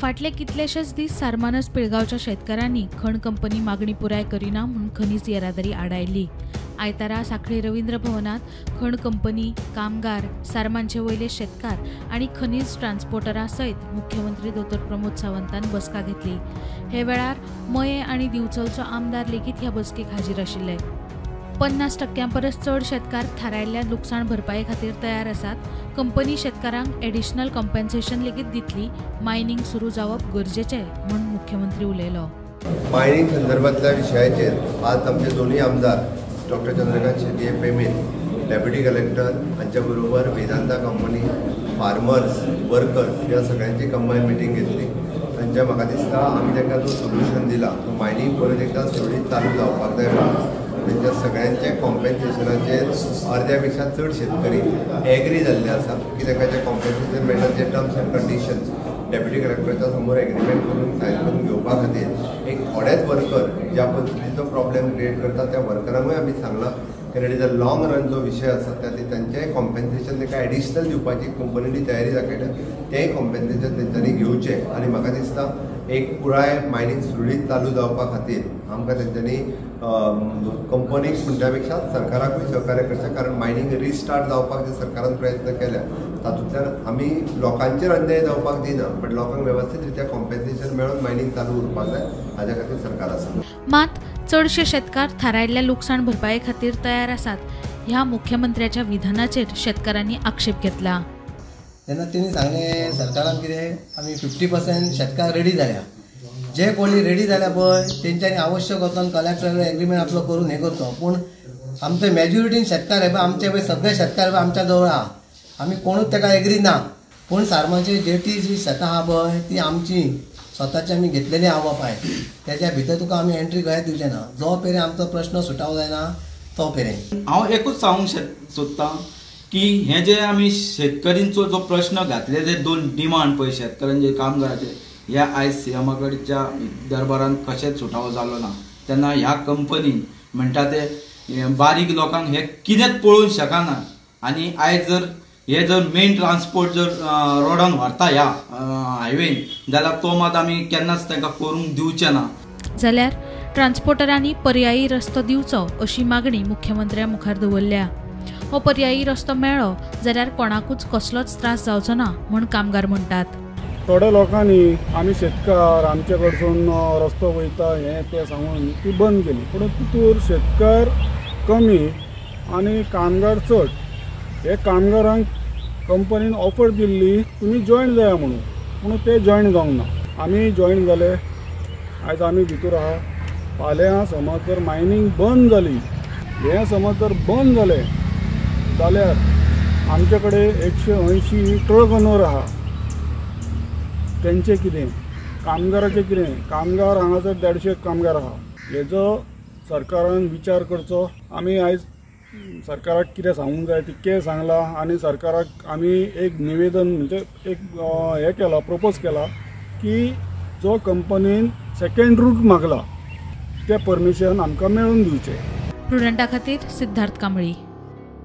फाटले कितलेशेच दीस सारमानस पिळगांवच्या शेतकारांनी खण कंपनी मागणी पुराय करिना म्हणून खनिज येरादारी आडायली। आयतारा सांखळी रवींद्र भवनात खण कंपनी, कामगार, सारमानचे वयले शेतकार आणि खनिज ट्रान्सपोर्टरां सयत मुख्यमंत्री डॉ. प्रमोद सावंतान बसका घेतली। हे वेळार मये आणि दिवचलचो आमदार लेगीत ह्या बसकेक हाजीर आशिल्ले। 50% परस चड शेतकार थारायल्ल्या लुकसाण भरपाये खातीर तयार आसात। कंपनी शेतकारांक एडिशनल कॉम्पेन्सेशन लेगीत दितली। मायनिंग सुरू जावप गरजेचें म्हूण मुख्यमंत्री उलयलो। मायनिंग संदर्भातल्या विशयाचेर आज आमचे दोन्ही आमदार डॉ. चंद्रकांत शेट्टी पेमेन, डेप्युटी कलेक्टर हांच्या बरोबर वेदांता कंपनी, फार्मर्स, वर्कर्स ह्या सगळ्यांची कंबायन मिटींग घेतली। तांच्या म्हाका दिसता आमी तांकां जो सोल्युशन दिला तो मायनिंग परत एकदा सुरळीत चालू जावपाक जाय म्हणून त्यांच्या सगळ्यांचे कॉम्पेन्सेशनाचेर अर्ध्या पेक्षा चड शेतकरी एग्री जाल्ले आसा की ताका जे कॉम्पेन्सेशन मेळटा ते टर्म्स एंड कंडिशन्स डेप्युटी कलेक्टराच्या समोर एग्रीमेंट करून सायन करून घेवपा खातीर एक थोडेच वर्कर ज्या पद्दतीचो प्रॉब्लेम क्रिएट करता त्या वर्करांकूय आमी सांगलां की it is a long run जो विशय आसा तातूंत तांचेंय कॉम्पेन्सेशन ताका एडिशनल दिवपाची कंपनीनी तयारी दाखयता तेंय कॉम्पेन्सेशन तेंच्यांनी घेवचें। आनी म्हाका दिसता एक पुराय मायनिंग सुरळीत चालू जावपा खातीर आमकां तेंच्यांनी कंपनीक म्हणटा पेक्षा सरकाराकूय सहकार्य करचें, कारण मायनिंग रिस्टार्ट जावपाक जे सरकारान प्रयत्न केल्या तातूंतल्यान आमी लोकांचेर अन्याय जावपाक दिना, बट लोकांक वेवस्थीत रित्या कॉम्पेन्सेशन मेळोन मायनिंग चालू उरपाक जाय हाज्या खातीर सरकार आसा। मात चडशे शेतकार थारायल्ल्या लुकसाण भरपाये खातीर तयार आसात ह्या मुख्यमंत्र्याच्या विधानाचेर शेतकारांनी आक्षेप घेतला। तेन्ना तेणी सांगलें सरकारान कितें आमी 50% शेतकार रेडी जाल्या, जे कोणी रेडी जाल्या पळय तेंच्यांनी आवश्यक वचोन कलेक्टर एग्रीमेंट आपलो करून हे करचो, पूण आमचे मेजॉरिटीन शेतकार हे पळय आमचे पळय सगळे शेतकार पळय आमच्या जवळ आहा, आमी कोणूच ताका एग्री ना। पूण सारमाची जेटी जी शेतां आहा पळय ती आमची स्वताची आमी घेतलेली आहा बापाय, तेच्या भितर तुका आमी एंट्री गोंयांत दिवचें ना। जो पेरें आमचो प्रश्न सुटावो जायना तो पेरें हांव एकूच सांगूंक सोदतां की हे जे आमी शेतकरींचो जो प्रश्न घातले जे दोन डिमांड पळय शेतकऱ्यांचे कामगारांचे हे आयज सीएमा कडेच्या दरबारान कशेंच सुटावो जालो ना। तेन्ना ह्या कंपनीन म्हणटा ते बारीक लोकांक हे कितेंच पळोवंक शकना आनी आयज जर मेन ट्रान्सपोर्ट जर रोडान व्हरता ह्या हायवेन जाल्यार तो मात आमी केन्नाच तांकां करूंक दिवचे ना। जाल्यार ट्रान्सपोर्टरांनी पर्यायी रस्तो दिवचो अशी मागणी मुख्यमंत्र्या मुखार दवरल्या। हो पर्यायी रस्तो मेळ्ळो जाल्यार कोणाकूच कसलोच त्रास जावचो ना म्हूण कामगार म्हणटात। थोड्या लोकांनी आमी शेतकार आमचे कडसून रस्तो वयता हे ते सांगून ती बंद केली, पूण तितूर शेतकार कमी आणि कामगार चड। हे कामगारांक कंपनीन ऑफर दिल्ली तुमी जॉयन जाया म्हणून, पूण ते जॉयन जावंक ना। आमी जॉयन जाले, आयज आमी भितर आहा। फाल्यां समज जर मायनिंग बंद जाली, हे समज जर बंद जालें जाल्यार आमचे कडेन 180 ट्रक ओनर आहा, तेंचें कितें, कामगाराचें कितें? कामगार हांगासर 150 कामगार आहा, हेजो सरकारान विचार करचो। आमी आयज सरकाराक कितें सांगूंक जाय तितकें सांगलां आनी सरकाराक आमी एक निवेदन म्हणजे एक हे केला, प्रपोज केला की जो कंपनीन सेकंड रूट मागला ते परमिशन आमकां मेळून दिवचें। प्रुडंटा खातीर सिद्धार्थ कांबळी।